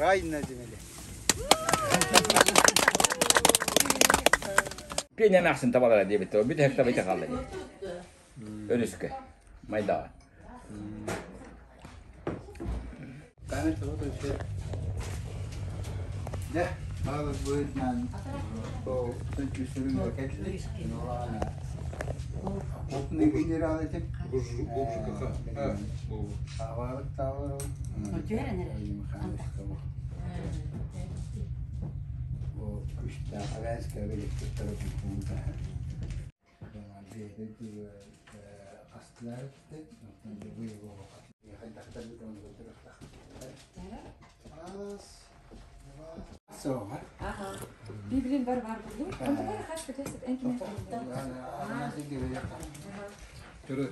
Правильно демели. Pieni nähsin tavallaan diivit, on miten hektar mitä kalle. Ölyskö? Maidaa. Kanat tuh sih. Dah, kalau buat nan, oh, tentu sering pakai nolana. Opni gini ada cek. Bubur kakak. Bubur. Tawar. Macam mana? Kışta Alaska birlikte tarafı kumda. Jadi itu aslar itu nanti gue bawa. Ya kan tak tahu kalau gue terus lah. So. Aha. Biblin var bu. Ama ben kaç kez enkin. Ana sih gitu ya. Terus.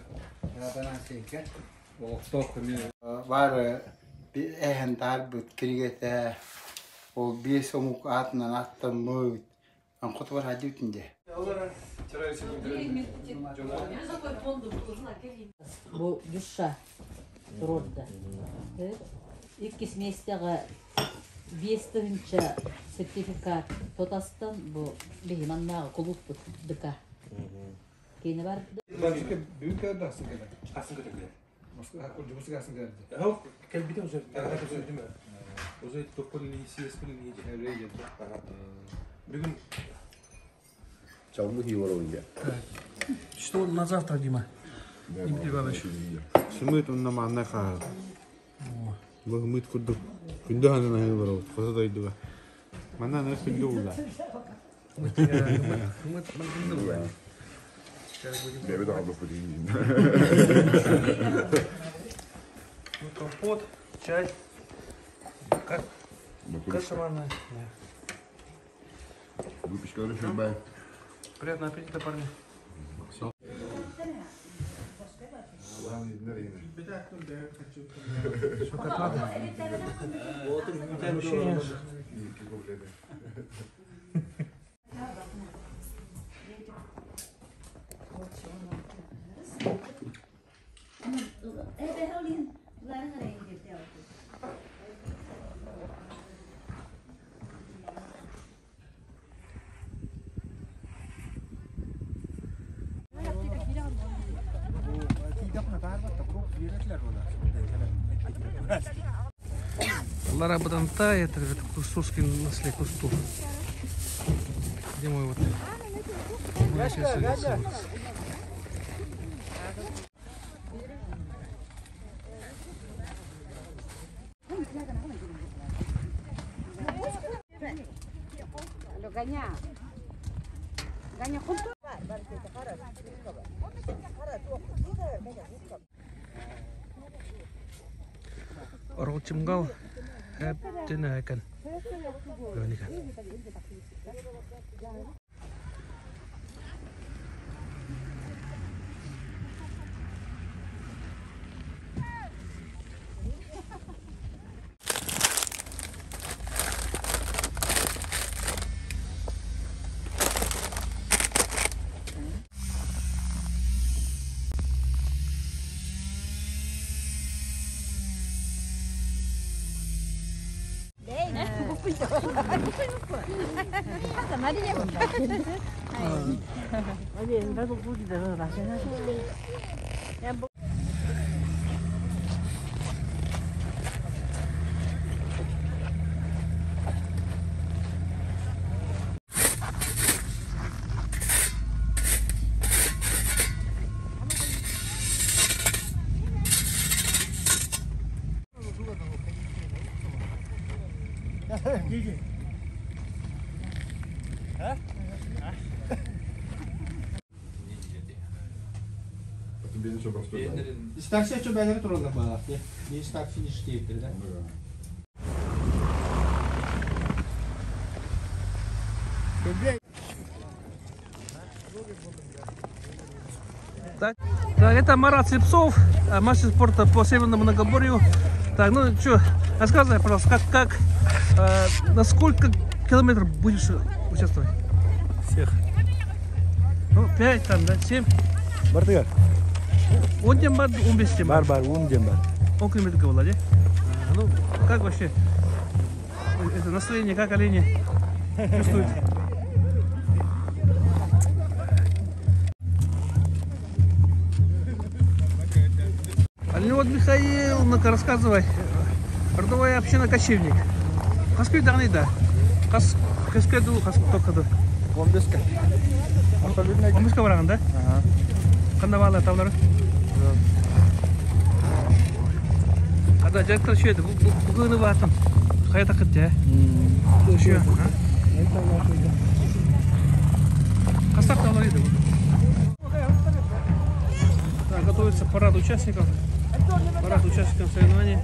Ya bana sih kan. Oh, stok ini. Var bir ehentar bu krigete. O bir somuk atnan attım mı? An kutu var hadi bitince. Bu duşa turda. İkisi mesleğe biyesterince sertifikat totastan bu bihimanna kulüp dıka. Kine var? Başka büyük yerde asın kadar. Asın kadar. Nasıl asın kadar? هو كان بيته وزي أنا كنت زي دماغ وزي تقول لي سياس كل اللي يجي Nereye geldi? بيقول Canlı hivar oynuyor. Что на завтра, Дима? Дмитрий Иванович. Сумит он нам анна хаа. Мөхмит курдук. Күндө ханана хилбарау. Фаса дайдыга. Манна нэ күндө ула. Bebe de abla fırın. Компот, чай, каша манная. Выпечка решил бай. Приятного аппетита, парни. Что как надо? Ощущение. Лара Баданта, это кустурский наслед кустур. Где мой вот? Ролчимгал, Эптенайкан. Beni çok hasta oldu. İstersen şu benleri turalım bana. Bir ister finish diye bir de. Так, это Марат Слепцов, мастер спорта по Северному многоборью. Так, ну что, рассказывай, пожалуйста, на сколько километров будешь участвовать? Всех. Ну, 5, там, да, 7. Бардыгар. 10 дем бар, 15 дем бар. Бар, 10 дем бар. 10 километров была, да? Ну, как вообще? Это настроение, как олени чувствуют? Ну вот, Михаил, ну-ка рассказывай. Родовая община Кочевник. Хаскуй дагнида. Хаскуйду, хаскуйду. 15ка. 15ка бараган, да? Кандай баалар табылар? Ада жактар шүйеді, бүгіні батын. Қайта қытты, шүйе. Қастақ табылар еді. Готовится парад участников. Парад участников соревнований.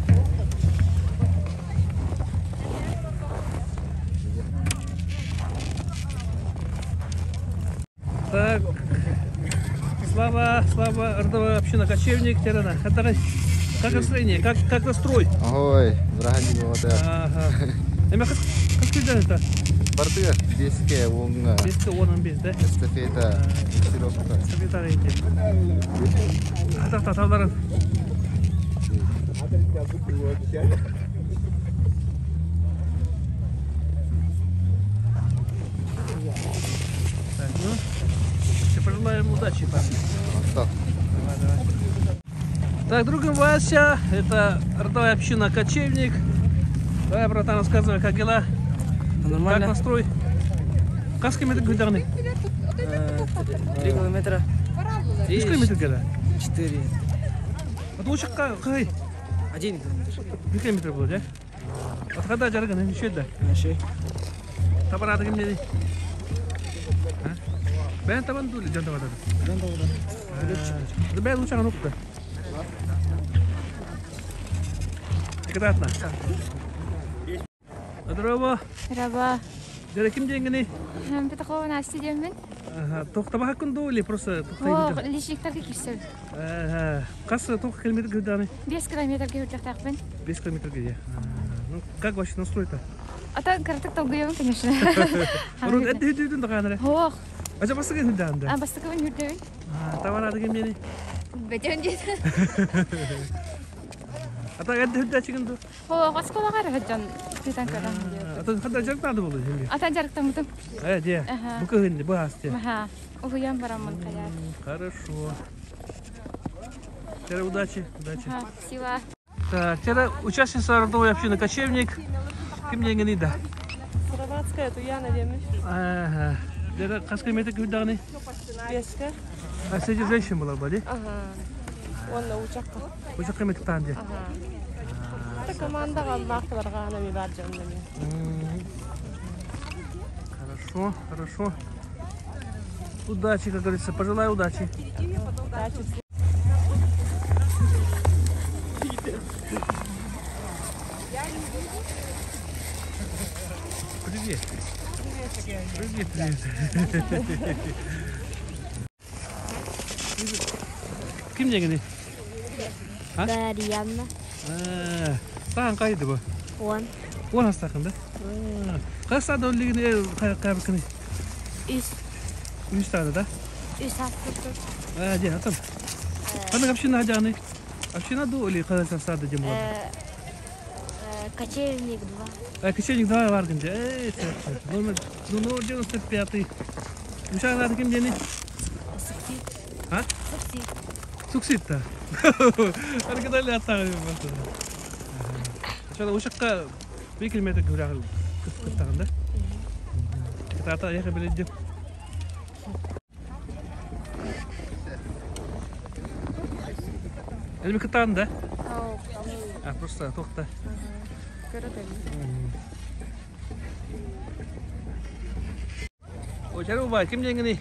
Так, Слава, родовая община Кочевник, Терена. Как настроение, как настрой? Ой, врага не было, да. Ага. Как всегда это? Барды, беске, онга. Беске, онан бес, да? Эстафета, стировка. Эстафета рейте. Атақ-таталарын. Так, ну, все, пожелаем удачи, парни. Давай. Так, другом Вася, это родовая община Кочевник. Давай, братан, рассказывай, как дела? Нормально. Как настрой? Как километр гударный? 3 километра. 3 километр года? 4. Вот лучше какой? 1 километр. 2 километра было, да? Вот когда жарган, еще да? Наши. Табарады кем не? Бән табан дули, жан табады. Да бән лучше анукта. Кратно. Здорово. Здорово. Жара ким денгени? Бетақова Настя деймін. Тоқтаба хакунду или просто тоқтайды? Лишиктарга кирсем. Қасы тоқ километр гүрданы? 5 километрге үрдіқтақпын. 5 километрге, я. Ну, как вообще настрой-то? Ата картак толгуем, конечно. Рот әдді хүддейдің дұғаныры? Ох. Ача бастығы хүддәнді? Бастықы үрдейін. Табарады кем дені? Бәтен дейді. Ата әдді хүдді әчігінді? Ох, асқолаға рахатжан. Тетан карам. Ата қандай жарықтанды болды şimdi? Ата жарықтамыдым. Де, бұл көгінде, бұл асты. Маха. Ухуян барамын қаяр. Хорошо. Тера, удачи. Спасибо. Так, Тера, участница родовой общины Кочевник. Кем денгені да? Сыроватская, Туяна демеш. Ага. Тера, қас километр күддағыны? 5-ка. А среди женщин была бы, да? Ага. Онда учакка. Учақ километр таңды? Ага. Это командаға мақтыларға анами бар жанымда. Хорошо. Удачи, как говорится. Пожелаю удачи. Удачи. Привет. Ким дегені? Дарьяна. Саған қайды бұл? 10. 10 астақын да? Қастады өлігіне қайбір кіні? 3 тағды да? 3 астықы. Де, атам. Қандай община жағыны? Община ду или қадай састады дем болады? Кочевник 2. Кочевник 2 бар күнде. Номер 95. Ушағылады кем дені? Суксит-та. Аркадали аттағы деп бастады. Шада ошаққа 1 километр көрағыл күттағын да? Ата яқы біледі деп. Әлі күттағын да? Просто тоқта. Очару бай, кем деңгені?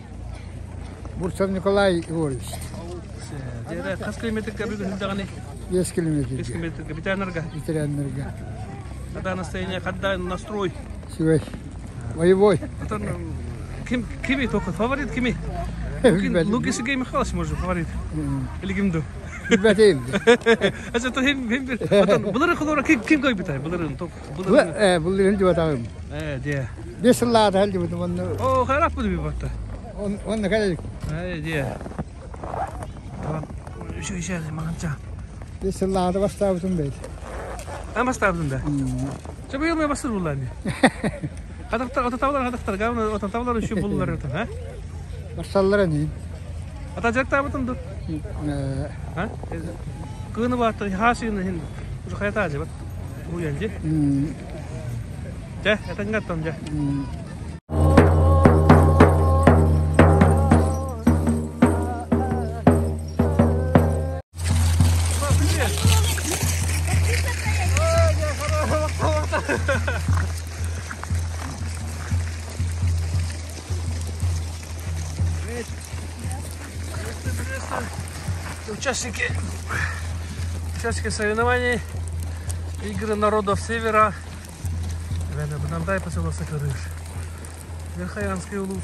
Бурцев Николай Иванович. Жері қас километрге бір күн дағаны? 5 километр. 5 километрге, ветеринарға? Ветеринарға. Когда настроение, когда настрой? Сегодня. Воевой. Кими только? Фаворит кими? Луки Сергей Михайлович, может, фаворит? Или кимду? Bilmediğim. Asa to hem bir. Bunları kullanır kim koy bitay? Bunların top. Bunların diyorlar. Diye. 5 yıllarda halde bu onu. O harap bu bir baktı. Onu kadar. Diye. Tamam. Şu işe manca. 5 yıllarda başladım ben. Ama startında. Coba yıl mı basır bunlar ne? Kadaktar gavna otantavlar şu bulurlar yatan ha? Başsallara değil. Atacak tabatın dur. Ha? Kını battı hasini hin. Ucu hayata acaba. Bu yanci. Cah, yatan gattam cah. Участники соревнований Игры народов Севера. Дай поселок Сокорыш. Верхоянский улус.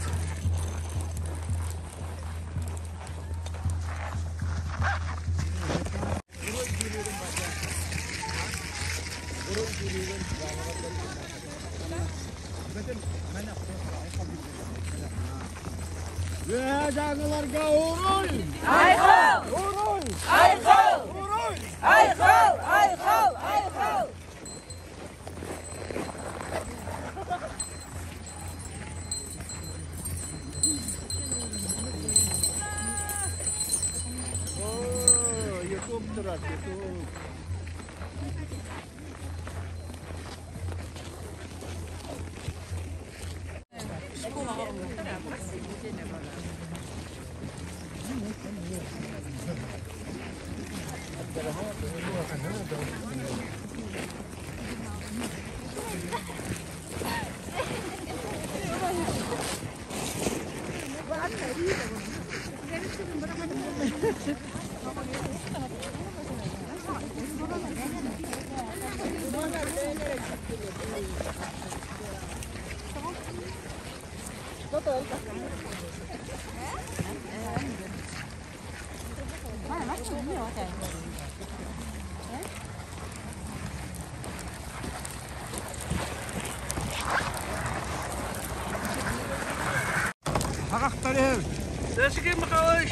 Сашки Михайлович.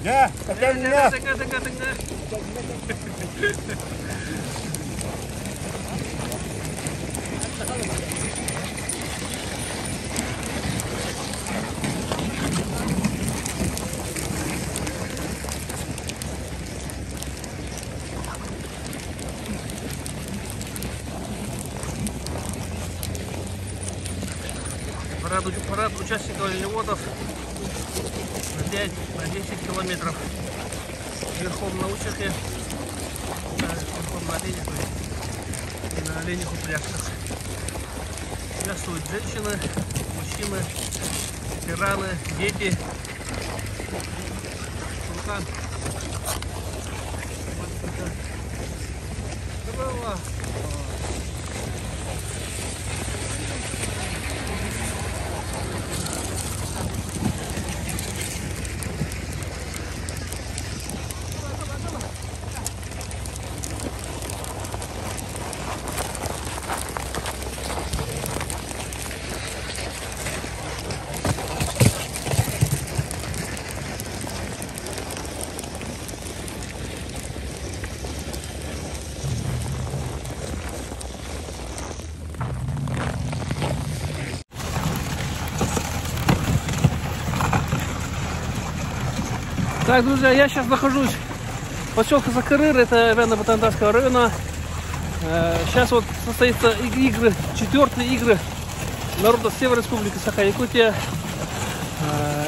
Да, Тенга. Парад участников оленеводов на 10 километров верхом на Учахе, верхом на оленях и на оленях упряжках. Участвуют женщины, мужчины, ветераны, дети. Так, друзья, я сейчас нахожусь в поселке Сокорыр, это Венно-Батандасского района. Сейчас вот состоятся игры, 4-е игры народа Севера Республики Саха-Якутия.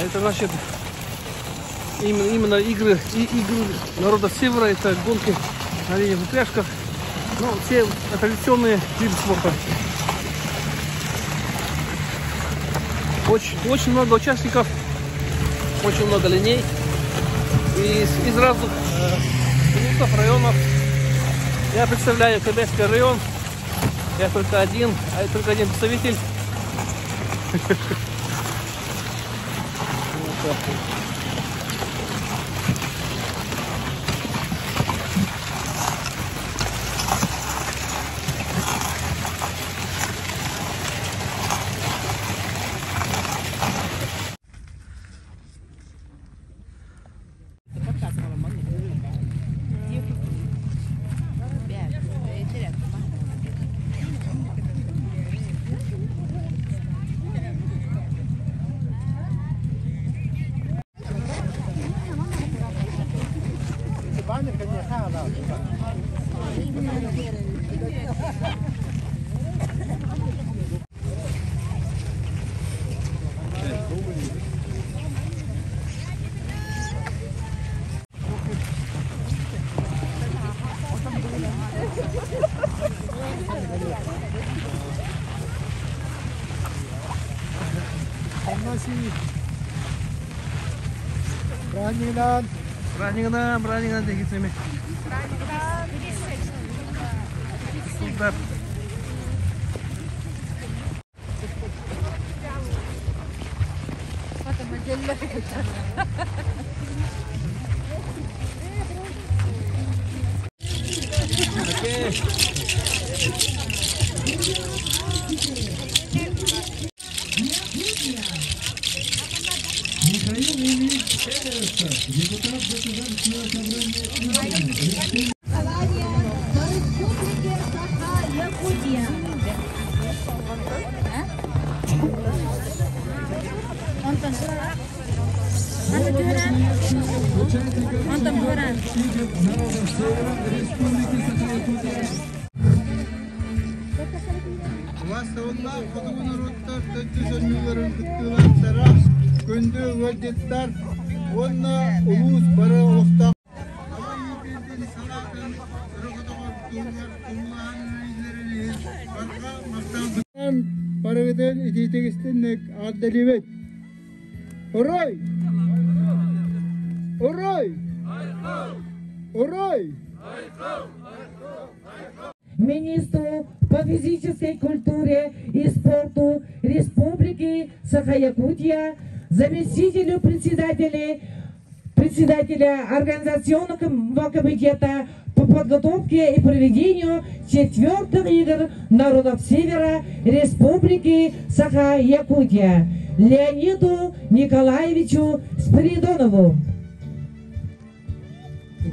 Это значит именно игры народа Севера, это гонки на оленях и упряжках. Ну, все традиционные виды спорта. Очень много участников, очень много линей. Из разных районов. Я представляю Кобельский район. Я только один представитель. Празднигынан дегенсеме. Супер. Vastavullah Kutubu Nuruttar Töntüsön yılların kıttılarlara Göndü vecetler Onna ulus bara olukta Ama yiğitlerin salatın Rıkıtıma tuğlar Tuğlağın reylerini Barka maktan Paragıdan ititek istennek Addalivet Oray Oray Oray Министру по физической культуре и спорту Республики Саха-Якутия, заместителю председателя Организационного комитета по подготовке и проведению 4-х игр народов Севера Республики Саха-Якутия Леониду Николаевичу Спиридонову.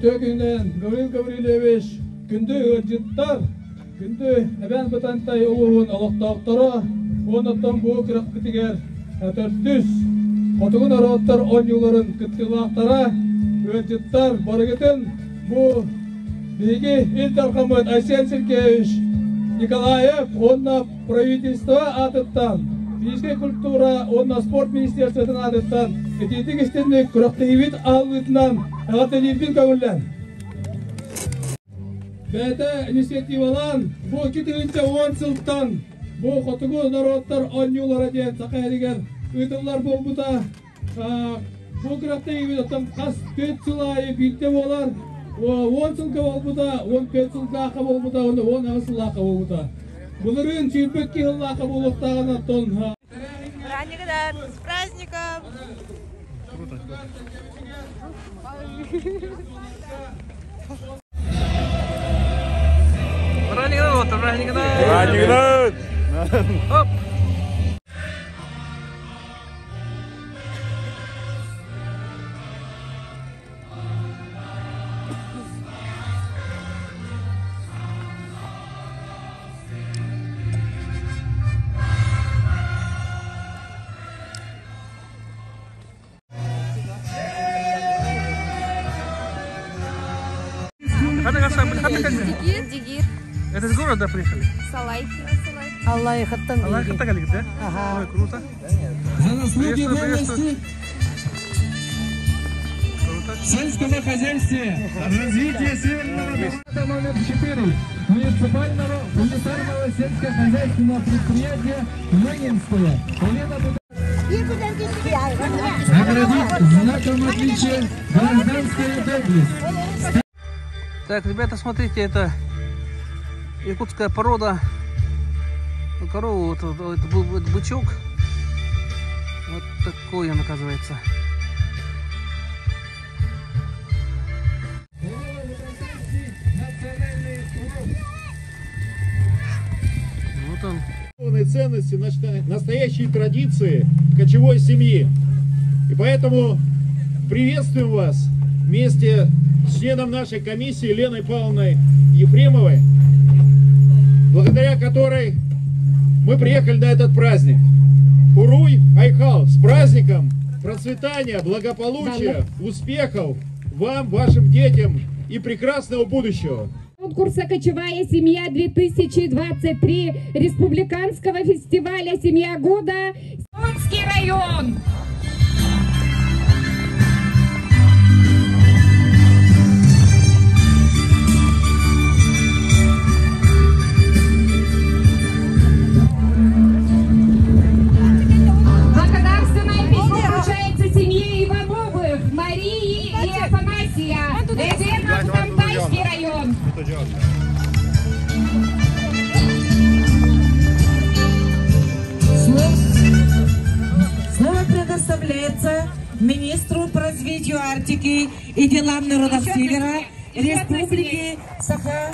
Гаврил Гаврилович күнді өржеттар, күнді әбән бұтантай ұлығын алықтақтара, онаттан бұл қырық күтігер әтіртіс, қотығын араттар ойнуларын күттілақтара, өржеттар барығытын бұл бейгі Илтарқамыт Айсен Сергеевич Николаев, онна правительство атыттан, физическая культура, онна спорт министерствотын атыттан, әтетік істенік күрақтығывет алғытынан ағатылердің көңілден. Бәді инициативалан, бұл 2010 сылттан, бұл қотығу народтар ойнулары ден сақайрегер өтілер бұл бұта, бұл күрақта егедеттен қас 4 сылайы білді болар, 10 сылға бол бұта, 15 сылға ақы бол бұта, 10 ағысыл ақы бол бұта. Бұлырын чүйіпекке ғыл ақы болықтағын аттон. Праздником! С праздником! Празднигынан! Оп! Дигир. Это из города приехали? Салай. Аллах хаттан. Аллах хаттан, да? Ага. Ой, круто. Приветствую. В сельском хозяйстве развитие Северного номер 4 муниципального унитарного сельскохозяйственного предприятия Ленинское. Наградить знаком отличия гражданская доблесть. Так, ребята, смотрите, это якутская порода. Корова, это был бычок. Вот такой он, оказывается. Вот он. Ценности, настоящие традиции кочевой семьи. И поэтому приветствуем вас вместе с членом нашей комиссии Леной Павловной Ефремовой, благодаря которой мы приехали на этот праздник. Уруй Айхал, с праздником процветания, благополучия, успехов вам, вашим детям и прекрасного будущего. Конкурса «Кочевая семья-2023» Республиканского фестиваля «Семья года» Сочский район. Благодарственное письмо вручается семье Ивановых Марии Лазерно-Кутамбайский район. Слово предоставляется министру по развитию Арктики и делам народов Севера Республики Саха.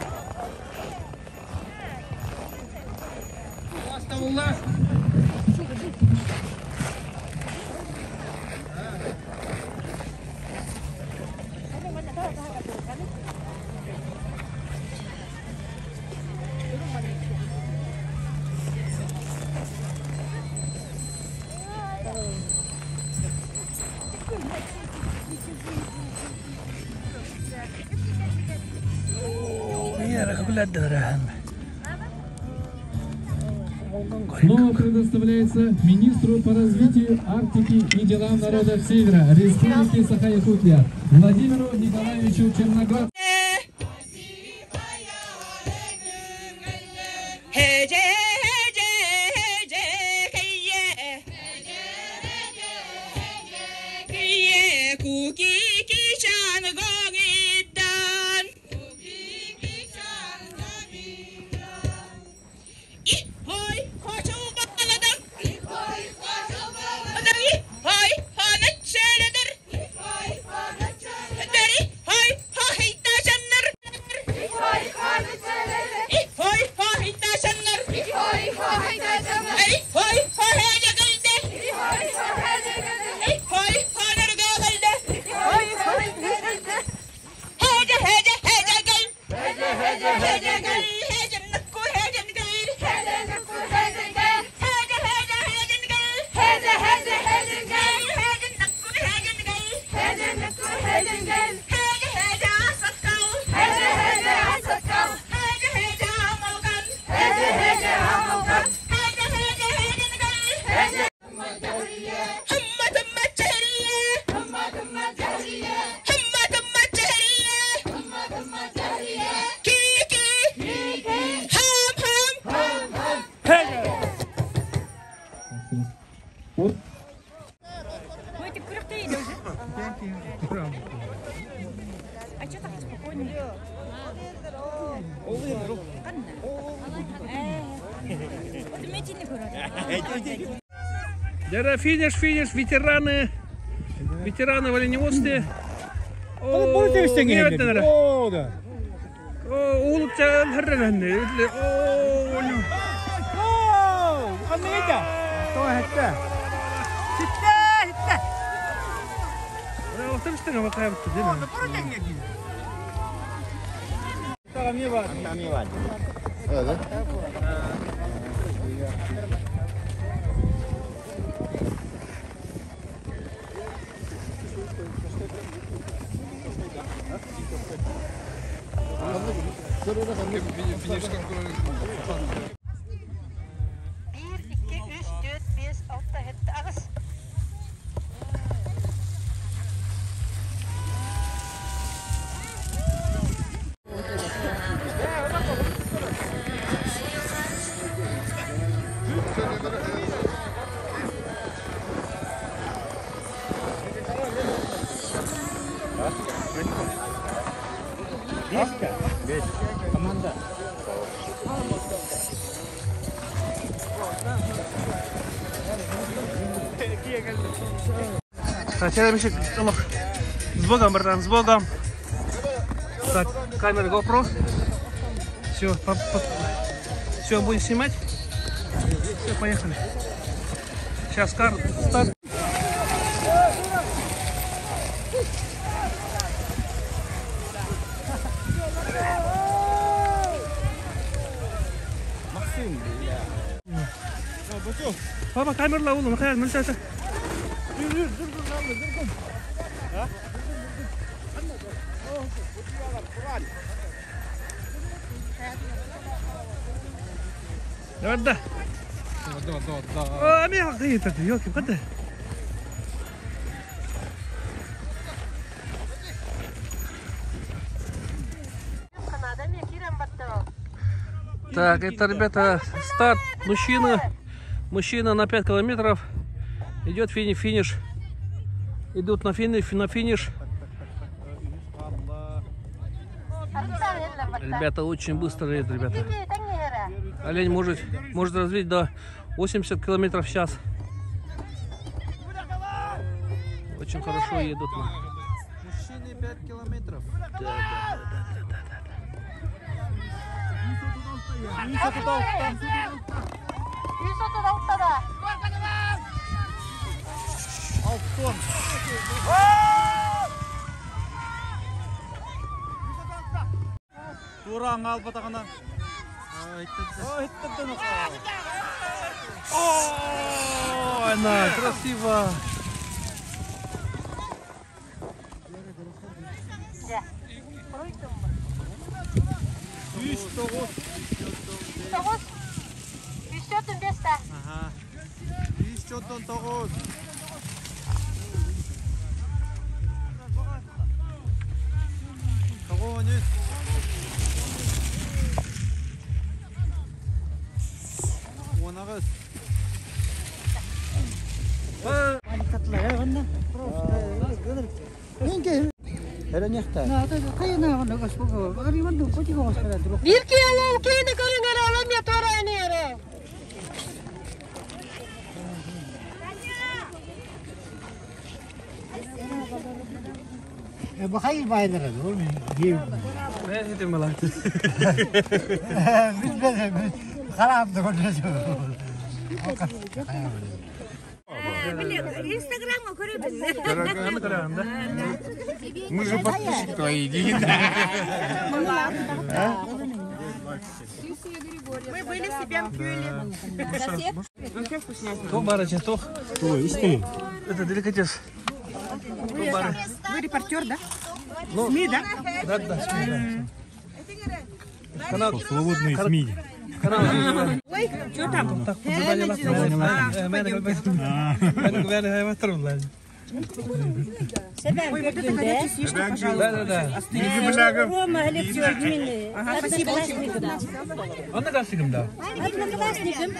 Слово предоставляется министру по развитию Арктики и делам народов Севера Республики Саха-Якутия Владимиру Николаевичу Черноградскому. Дядя, финиш, ветераны в оленеводстве. Команда. Так, Мишек, с Богом, братан, с Богом. Так, камера GoPro. Все, будем снимать. Все, поехали. Сейчас старт. Papa, камера la oğlum, hayal, ne yapıyorsun? Yürü, dur. Ha? Да. А, меня какие-то, ёлки, куда? Так, это, ребята, старт. Мужчина на 5 километров. Идет финиш. Идут на финиш. Ребята очень быстро едут, ребята. Олень может развить до 80 км в час. Очень хорошо едут. Мужчины 5 километров. Да. Туран алып атагана. О, она красиво. بخيل بايدر هذول جيب ما هي ملعت خراب ده كله Инстаграм Мы же подписчики твои, Мы были себя в Кюле. То барыня, то. Это деликатес. Вы репортер, да? Ну, СМИ, да? Да, СМИ. Канал. Свободные СМИ. Ой, что там? Ой, вот это хотите съешьте, пожалуйста. Да. Рома, Алексей, Дмитрий. Одноклассникам. Одноклассникам, да. Одноклассникам.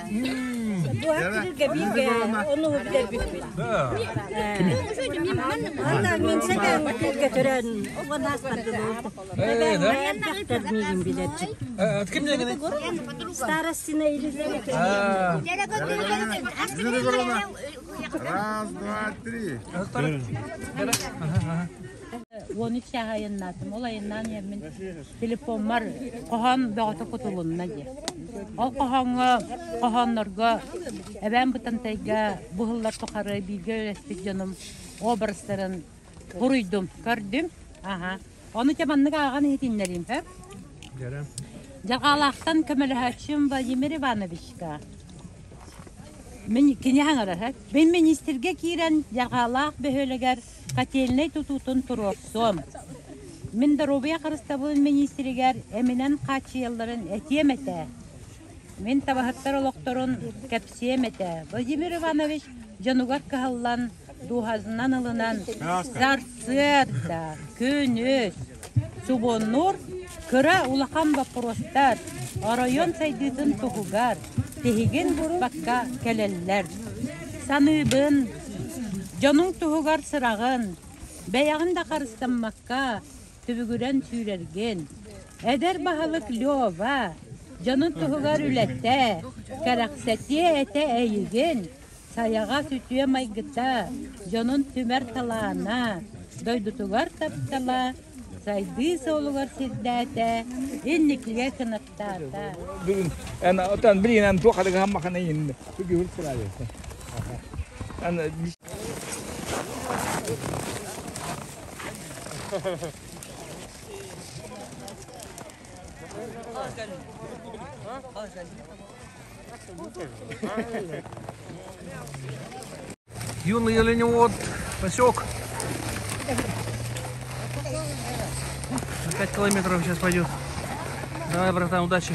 Дуактырга бирге, onu bilir bitmedi. Hatta min sefer bitirge tören, o nasıl oldu. Ben yaptım miyim bilecek. Kim ne dedi? Старостина Елизавета. Раз, два, три. 13 ayınladım. Olayından yemin telefon var. Kohan bağıta kutulunna diye. O kohanlarga ben bu tantayga bu hıllar tokarı bilgi öğrettik canım. Obrasların kuruydum, gördüm. Onu çamanlık ağan etinlerim hep. Jagalaktan Kemalhaçim Vladimir Ivanovichka. Men kini hangarah. Ben ministerge kiren jagalak behöleger katelne tututun turosum. Men darobiya Kırstabılın ministerger eminen kaçı yılların etiyemete. Men tabahattar oloktorun kapsiyemete. Vladimir Ivanovich janugak kahallan duhazından alınan zarsırda, künüz, subonur, kıra ulaqan vaporostar, arayon saydığın tohugar, tehigen bakka keleller. Sanıbın, canın tohugar sırağın, beyağın da karıstanmakka, tübügüren sürergen. Eder bahalık lova, canın tohugar ülette, karaksetiye ete eğilgen, sayağa sütüye maygıta, canın tümer talağına, doydutugar taptala, saydı solugar sirdate, innikliye kınattata. أنا أتان برين أن توقع لك هم خنين تجي في السلاية أنا Юный оленевод посек. 5 километров сейчас пойдет. Давай, братан, удачи.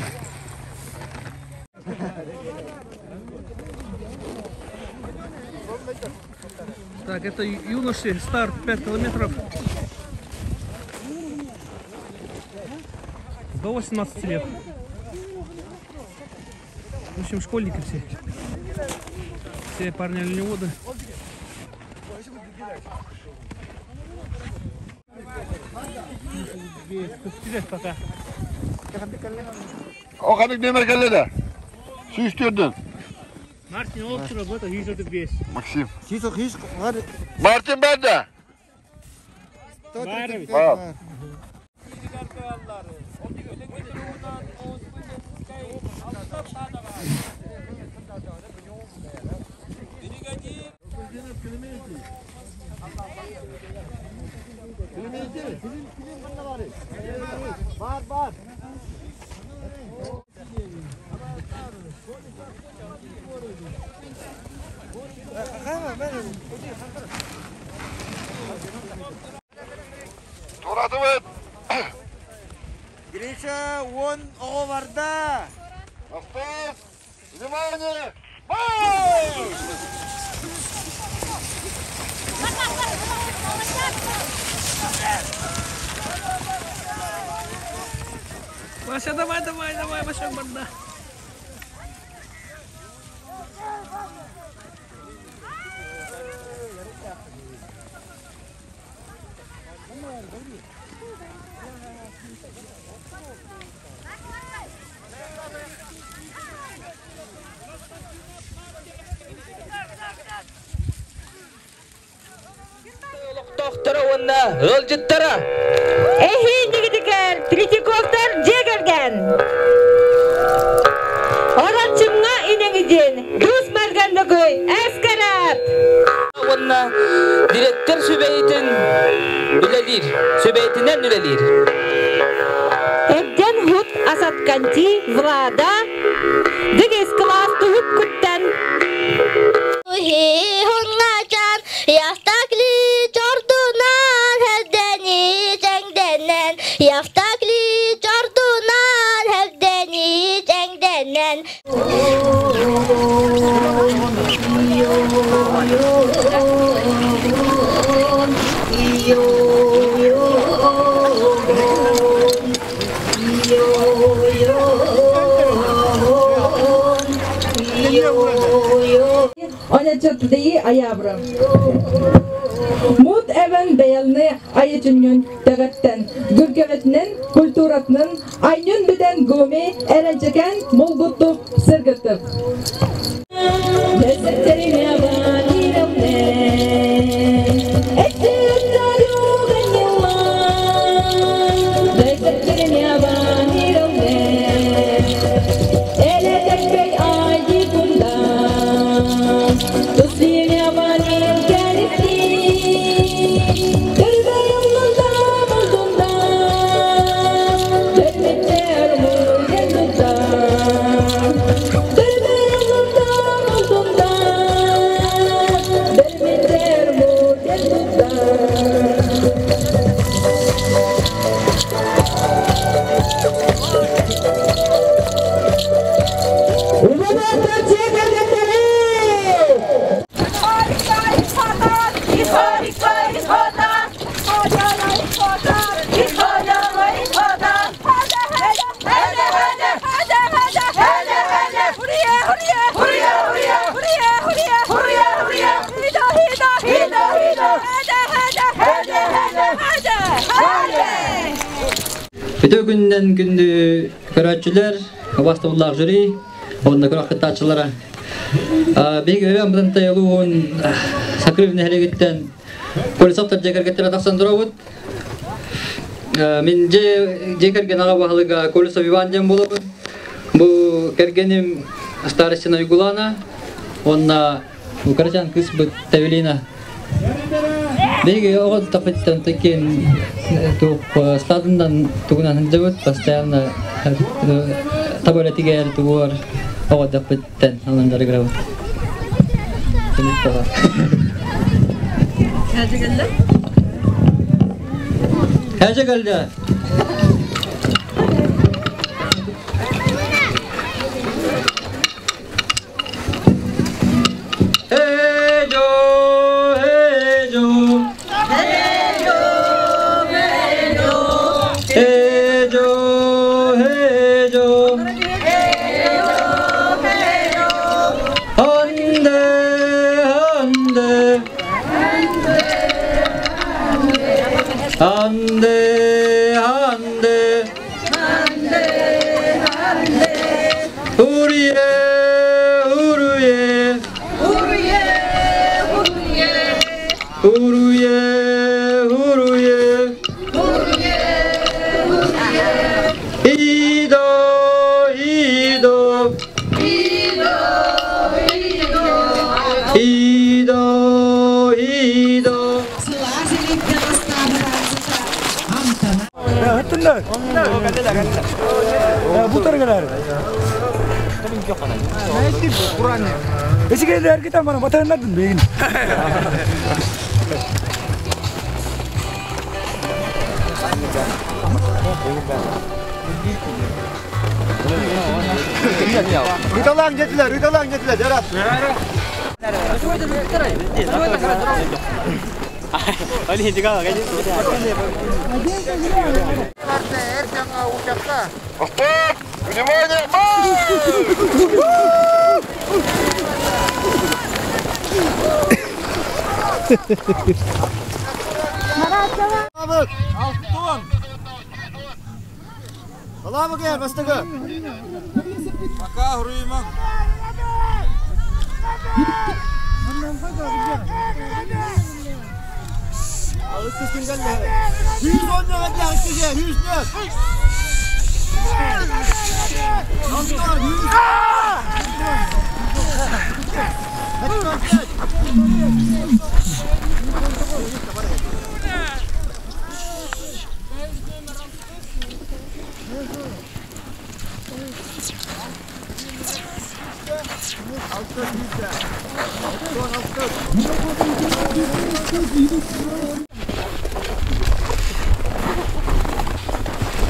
Так, это юноши, старт 5 километров. До 18 лет. В общем, школьники все. Все парни оленеводы. Вперед пока. O kadar demir kelle de. Su istiyordun. Martin oturuyor burada 135. Maksim. Hiç var. Martin ben de. Var. Var. Turatımın. Birinci 10 oğu var da. Aspas. Внимание. Бой! Masya, давай, Masya, banda. Doktora onda hılcıttara. Digidiker, Tritikovlar jegergen. Orançımga inengidin, dus mergenlögöy, eskerap. Onda direktör sübeyitin ülelir, sübeyitinden ülelir. Ebden hut asatkanti vlada, diges klastı hut kutten. Hungacan, yastakli çordunan, heldeni cengdenen, yastakli çordunan, heldeni cengdenen. Ona çatıdayı ayabram. Mut even beyalni ayıcınyon dağıtten, gürgevetinin, kulturatının, aynın biden gomi erenceken mulgutup, sırgıtıp. Desetlerine vaniramne, ettirutları ganyama. Desetlerine vaniramne, ele tekbey ayı kundan. Tusliğine vanim gelipti, dırgayım nuldan muldundan. Dörmetler muldun nuldan, dırgayım nuldan muldundan. Dörmetler muldun nuldan. Bütün günden gündü köratçılar, bastırdılar jüri, onda körakıtçılara. Bir öğren bundan tayoluğun sakrivne hareketten polis hafta cekergetler taksan duravut. Min cekergen ağa bahlıga polis avivancam bulabın. Bu kergenim starışına uygulana, onda bu karışan kısmı tevilina. Begi oğul tapıttan tekin tuh stadından tugunan hanjawut pastiana tabole tiga yer tuwar oğul tapıttan alan dari graw. Ini toh. Kaja galda. Hande, hande, hande. kita mana mata nak dulu. Ritalang jadilah, jarak. Ini juga kan? Стоп! Внимание! Алтын! Салам гел, бастығы! Пока, Хуруйма! Алысыз келгенде! 110 нөмірде әккеже, 100 нөмір!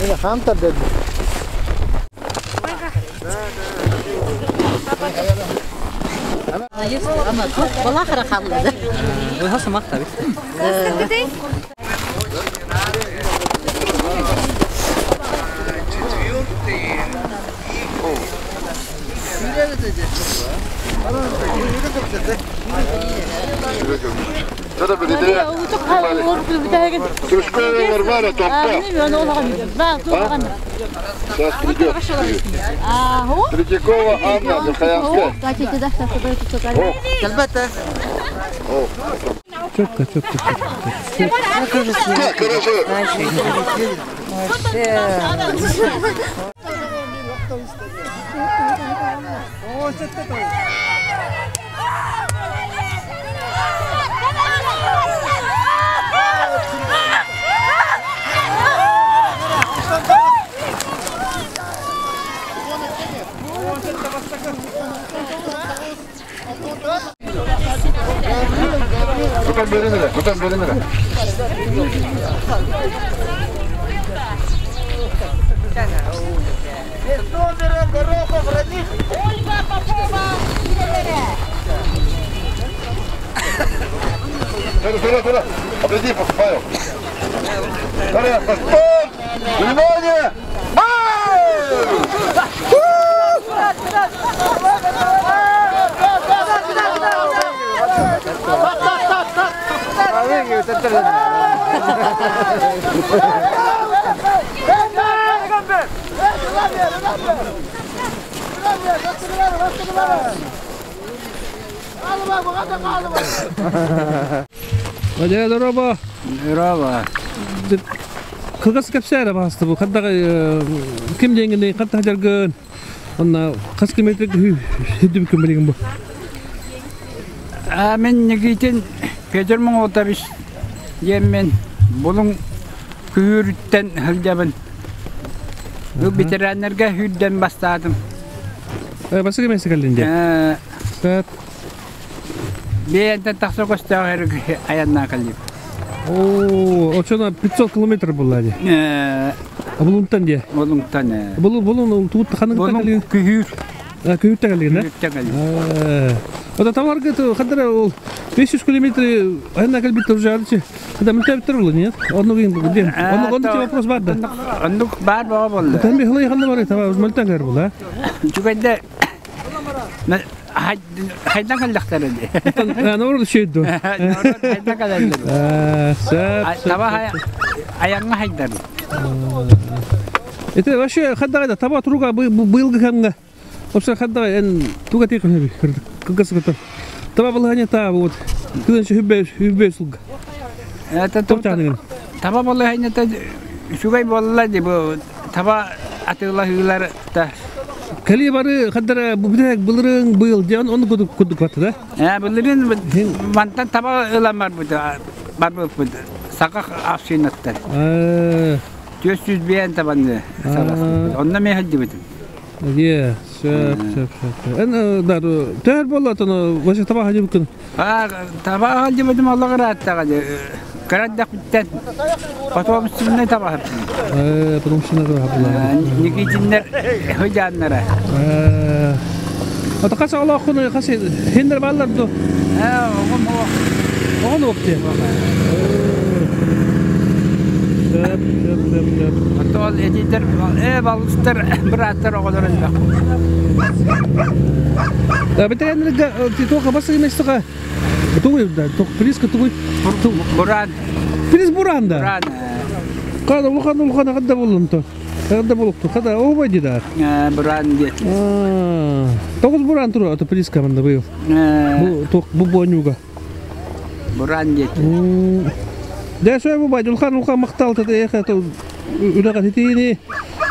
Ini hantar dedi. Ama çok balakara kaldı. Bu nasıl makta bir? Şurada bir de Türkçe var ya topta. Сейчас придет. Третьякова Анна Михайловская. Четко. Хорошо. Buradan bölümüne. Ольга Попова! Туда. Отойди, Павел. Далее, стоп! Внимание! Здорово. Здорово. Кылгас кепсәре басты бу. Кандай ким деңгенде катта жаргын. Онна кас километр хидип кем билген бу. Мен негитен Петермон отабис емен булун күрүттен хылжабын. Бу ветераннарга хүдден бастадым. Басқа кемесі кәлденде? Сәт. Бейенде тақсы көстәғыр аянна кәлдеп. Очона 500 километр болады. Бұлыңтан де? Бұлыңтан. Бұлың туытты қаның кәлдеген? Күйір. Күйірті кәлдеген, да? Күйірті кәлдеген. Ода таварга қадыра ол 500 километр аянна кәлбетті ұржарды. Ода мүлтәбіттер болу, нет? Онды те вопрос бар да? Онды бар баға болды. Тәнбе қылай қанда бар, тава мүлтән кәр бол, а? Жүгенде хайдан кәлдіқтер өді. Норды шейді. Хайдан кәлдіқтер. Сәп. Таба аяңға хайдар. Это вообще қаддағайда таба тұруға бұйылғы кәмға. Опса қаддағай ән туға тейқін өбі. Кылғасы көтір. Таба бұлғане таба вот. Кылыншы хүббей сұлға. Таба болла хайната шугай болла деп таба атыла хыйлар та. Кали бары хаддара бубдак былырың быйыл жан оны кудук батты да. Былырын мантан таба ыламар буда. Бар бу сакак афшинаттар. 400 бен табанды. Онда мен хадди бит. Е, шап. Эн дару төр болатыны башы таба хадди бүкүн. Таба хадди бит Аллага рахаттага. Караддак биттен. Потом синне таба. Потом синне таба. Никитиннер хөҗаннара. Ата каса Аллах куны касы хендер балларды. Оған вакыты. Атол эдитер балыстар бираттар оголорында. Да бетенлеге тока басы эместига. Тугуй да, ток близко тугуй. Буран. Плиз буранда. Буран. Када улхан када болдун. Када болупту. Када обойди да. Буран дет. Тогуз буран туру ата плиз каманда быйыл. Бу ток бу бонюга. Буран дет. Да шой бу бай улхан мактал та эха то үлага тетини.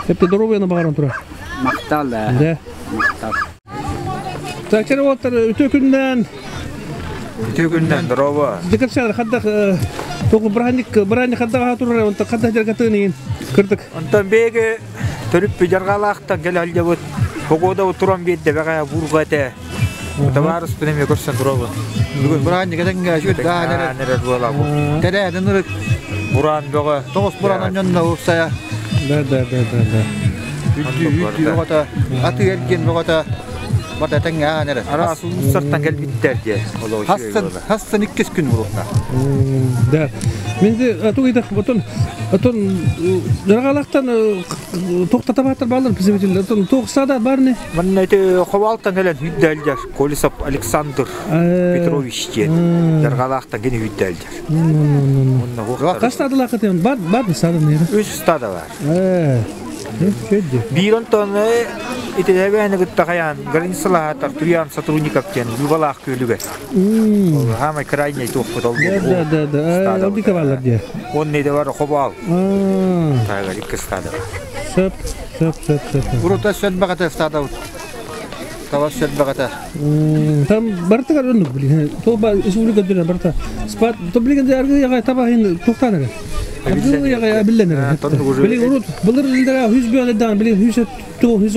Эпте доровена багаран тура. Мактал да. Да. Мактал. Так чара оттар өтөкүндөн дрова. Дикерсер хадда току браник хадда турар онта хадда жергатынын кырдык. Онтан беге төрүп жаргалакта келалде бут. Погода отурам бетте бага бургате. Таварыс пенеме көрсөң дроба. Бүгүн браник этенге шүт гаанер. Бола бу. Тереден буран бага. Тогуз буран жонда урсая. Да. Үтү богота. Аты элген богота. Бата таңганер. Арасы сырттан келип биттерди. Хассан 2 күн булукта. Да. Менде тугайда отон жаргалактан токтата батыр балдар президент отон токсада барны. Мына ховалтан келен үйдөлдер. Колесов Александр Петрович ди. Жаргалактан кene үйдөлдер. Кастадылар кетен бар сады нere. 3 стада бар. Бирон тоны итебене гыттагаян границалаатар туян сотрудников кен ювалах көлүгө. Хамай крайний топпотол. Да. Алдикавалар де. Он не девар хобал. Тайга икстада. Сап. Урута сет багата стада. Тавас сет багата. Там бартыгар өнүк били. Тоба исулуга дена барта. Спат тоблиген арга таба хин токтанага. Я билленер. Били урут булыр илдера 100 биядан били 100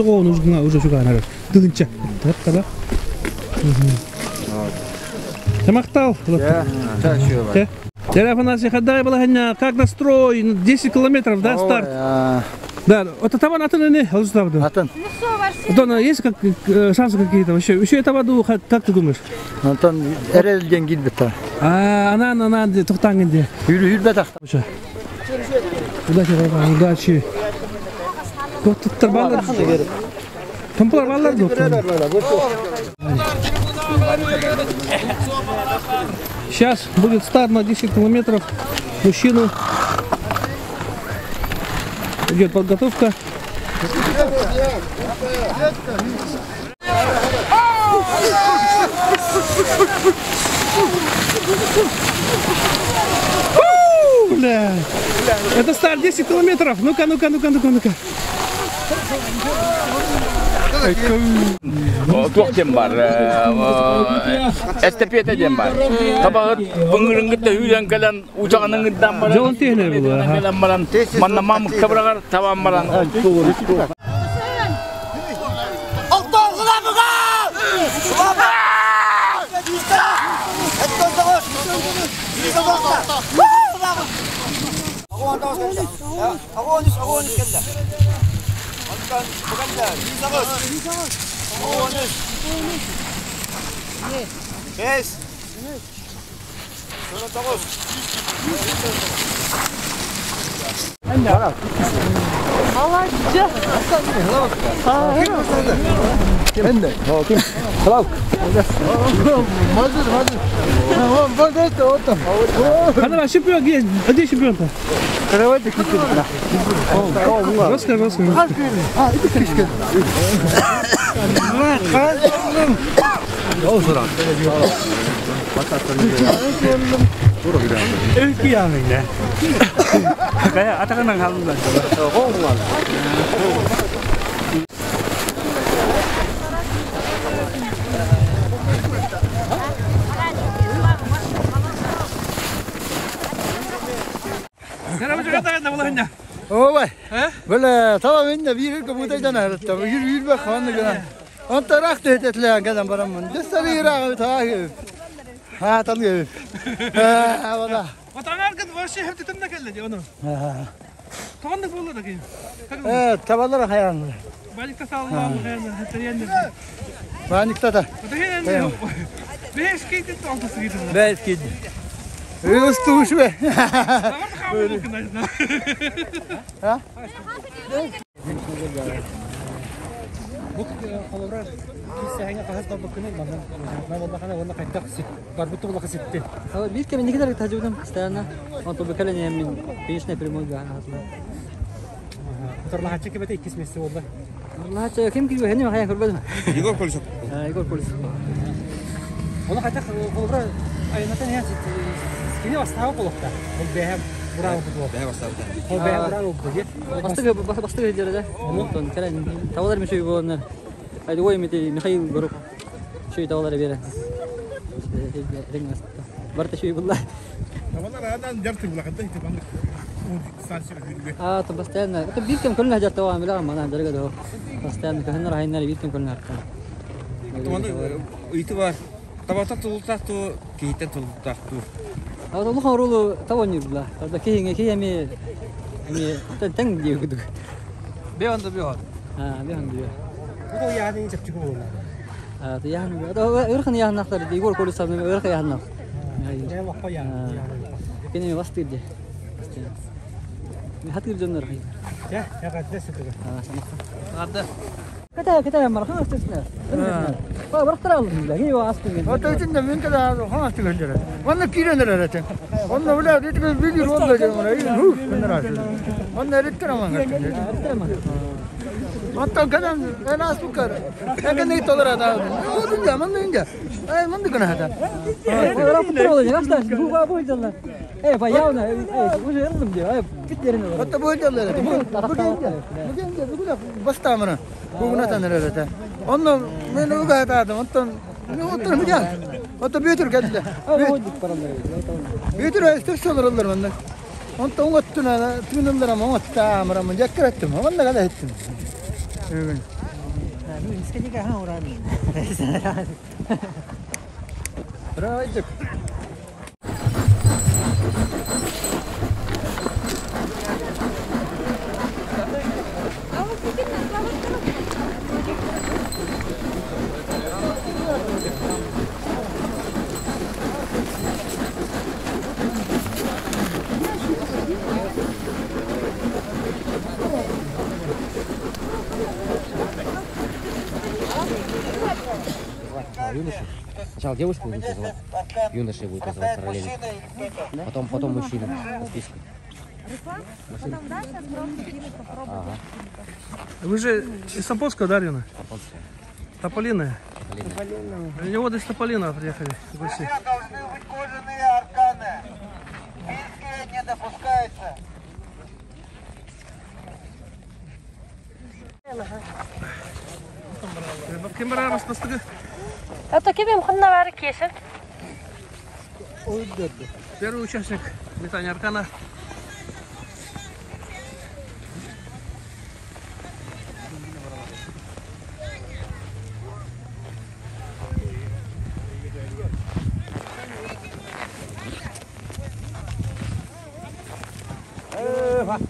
гоон уже шуганар. Дынча. Таба. Тамактал. Телефон хаддай была как настрой 10 километров, да, старт? Да, вот это вон не, Алтан. Антон, есть как шансы какие-то вообще? Еще это воду, как ты думаешь? Антон, эрелден гидбета. Она тухтангенде. Юрбетах. Удачи. Доктор баллар. Тамплар баллар доктор. Сейчас будет старт на 10 километров. Мужчину. Идет подготовка. Бля. Это старт 10 километров. Ну-ка. Туактем бар, эстафета дем бар. Табагы быңырыңгытта үйрен келен учагыныңыдан бар. Жолун техне бул. Келен баран, манна мамык табырагар табан баран. Хана чемпион есть. Где чемпион-то? Каравайда кипит. Расскажи. Это кишка. Öykü yanın ne? Kaya atakandan kaldılar. Kovmular. Merhaba çocuklar, ne bulalım ya? Oy. Böyle tamam inne bir kabutaydan arattım. Yürü bak hanına. Anta rahat ettiler kadar paramın. Desteri yırağı tağı. Ha tanıyor. Ha valla. Vatan arkadaş var şey hep titemde geldi onu. Ha. Tavanlık buldu da ki. Evet, tabanlar hayranlı. Balıkta sağlam hayranlı. Hatta yendir. Balıkta da. O da yendir. Beş kedi altı gidiyor. Beş kedi. Üstü şu be. Ha? Bu kalabrar kimse hangi kahas tabakını bana vallahi ona kaytak sit. Barbutu vallahi sitti. Bir kere ne kadar tecrübem isteyene. Anto bekalen yemin peşine primoy gana hatla. Terlah açık bete ikis mesi vallahi. Allah açık kim ki hani hayal kurbadım. Igor polis. Igor polis. Ona kaytak kalabrar aynadan ya sit. Ini wastawa kolokta. Behem bravo bu. Behem wastawa. Behem bravo bu. Bastı derede. Ondan kalen tavalar mı şey bu onlar. Haydi oy meti Mikhail grup. Şey tavalar bere. Rengas. Barta şey billah. Tavalar adam derti bulakta hiç bandık. Tabastian. Itu bir kem kulna hajar tawa amila mana derga do. Tabastian kahnar haynar bir kem kulna harta. Itu var. Tabata tulutatu kita tulutatu. Aku tuh harus tahu ni lah. Tapi kayaknya tentang dia gitu. Behan da behan. Behan dia. Bu yani çapçık olur. Tu yani. Örkan yani naklar. Igor polis sabne örkan yani nak. Ne vakfa yani. Kini pasti dia. Hati berjodoh. Ya kadar sesuatu. Sama. Kita marah kan asisnya. Pak berterang lagi wasting. Atau itu namun kita hang asing aja. Mana kira nera rata. Mana udah itu kan video roll aja mana ini. Nera rata. Mana itu nama nggak. Atau kan enak sukar. Kan itu toler ada. Oh tu zaman ini. Mana kena ada. Orang petrol ni kan stas. Buka apa itu lah. Pak Yau na. Udah elem dia. Kita ni. Atau boleh jalan. Bukan basta mana. Buguna tanır öyle. Ondan ben o kadar adam. Ondan mı gel? Ondan büyütür geldi. Büyütür istek alırlar benden. Ondan ondan tünümler ama ondan tamam ama jakkar ettim. Ondan kadar ettim. Evet. Miskini kah orang. Rahat. Сначала девушку будут вызывать, юношей будет вызывать параллельно, потом мужчину по списку. Потом дальше просто кинуть, попробовать. Вы же из Сапонского, да, Арина? Сапонская. Тополиная? Тополиная. Вот из Тополина приехали гости. Должны быть кожаные арканы. Минские не допускаются. Kim var arasında? Это кем ханна var кесен? Первый участник метания аркана. Иван.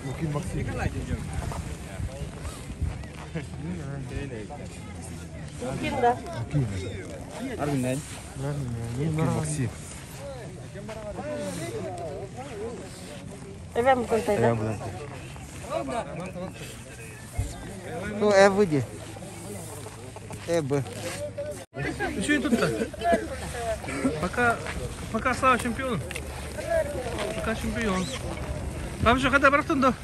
Mungkin Maksim. Mungkin dah. Arvin, Mungkin Maksim. Эвен бутантайда. Эвен бутантай. Ну, Эвыди. Эбы. Еще и тут-то. Пока Слава чемпион. Пока чемпион. Там что, когда братан, да?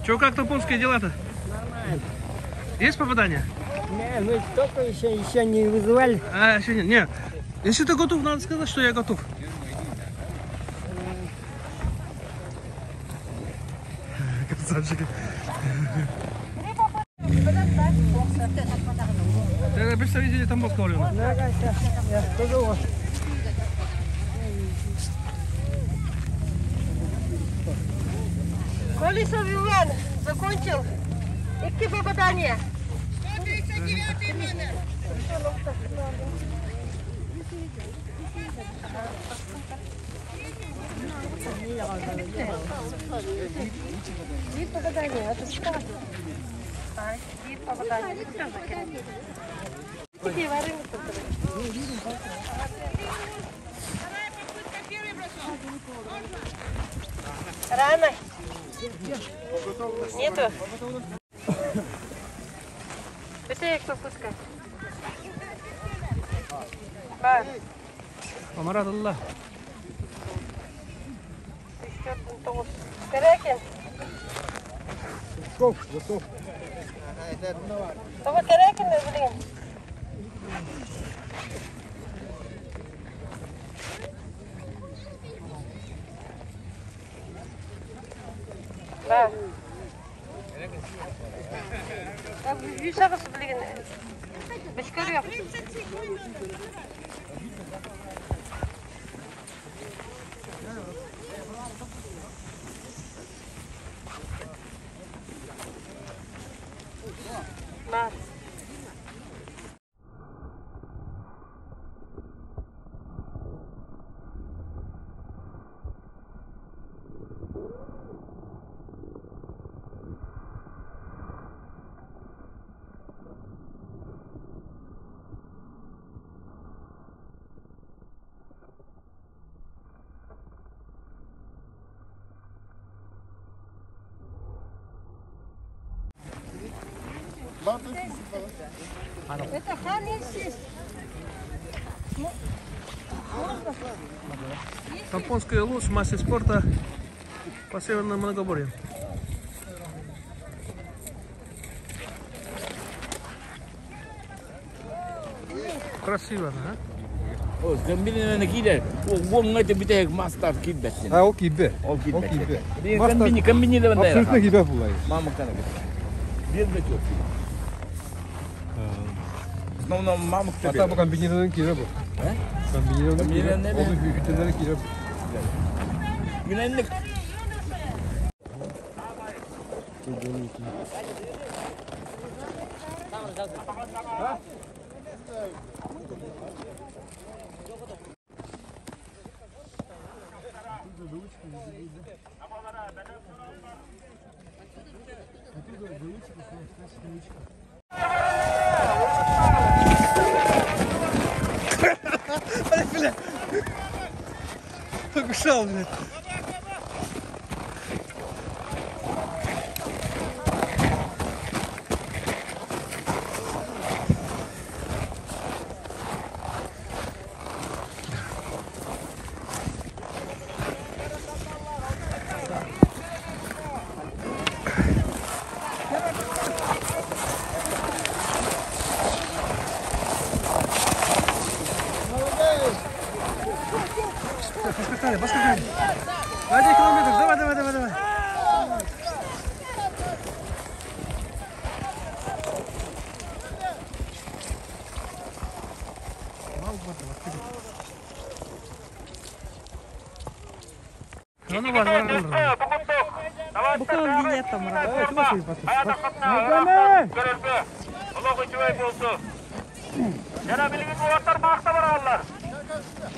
Че, как топонские дела-то? Нормально. Есть попадания? Не, мы только еще не вызывали. А, еще нет. Нет. Если ты готов, надо сказать, что я готов. Красавчики. Это представители Тамбовского района. Да, сейчас. Я тоже вот. Колесов Иван закончил. И попадание. 139 номер. Вид попадания. Это что? Вид попадания. Какие варенье? Рано. Нету. Быстрее кто пускай. Амарат Аллах. Керекин. Готов. Того Керекин, блин. Да. Так, вишагас, блин. Башкарев. Да. Это Ханисис. Тампонская луч, мастер спорта по Северному Многоборью. Красиво, да? О, гамбини на киде. О, ngate битек мастер кидбет. А, о кидбе. О кидбет. Гамбини да бандай. Абсолютно кидбе булай. Мама kana. Бедбет. Основном мамык тебе. Ата bu комбинированный кидбе. Комбинированный. Ол büyüklerden kidbе. Günenlik. Бля. Покушал, блядь. Поскакали. 1 километр, давай. Bukan lihat kamera. Coba sih, Pak. Yana bilgin boğazlar makta var ağırlar.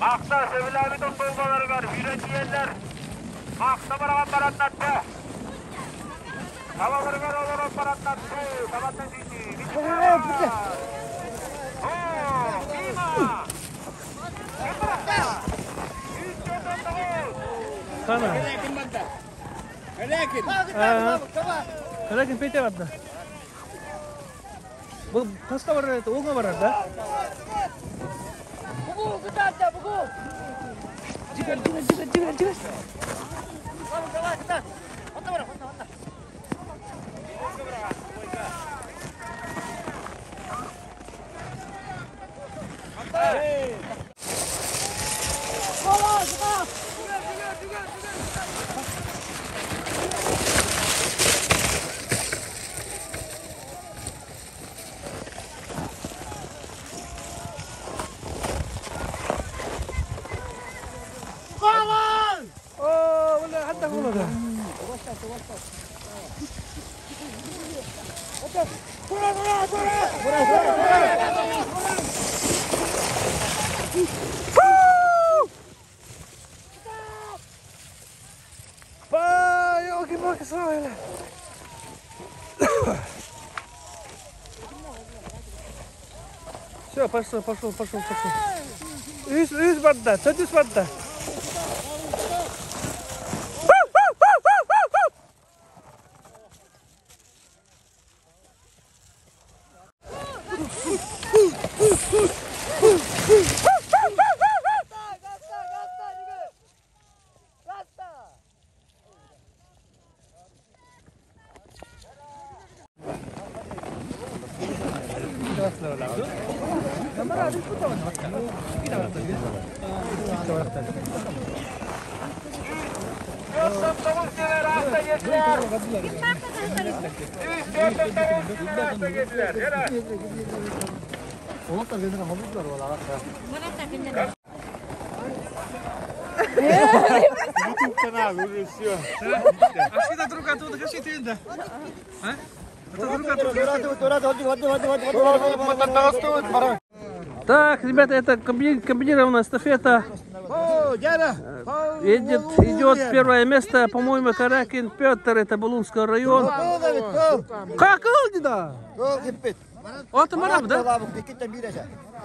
Makta sevilabiton dolmaları var. Yürengiyenler. Makta var ağın baratlattı. Hava var olan baratlattı. Tabatın ziti. Bitti. Ooo. Bima. Sana. Kalakin pete vardı. Bu kaska var orada, oğlan var orada. Bugu, gıda, bugu. Cigar. Hey. ولا حتى هو ده اوكي باك صايله все пошел из бадда садись бадда Así truca tudo, que se tenta. Hã? Так, ребята, это комбинированная эстафета. Идет первое место, по-моему, Каракин Петр, это Булунский район. Как да? О, это Марат, да?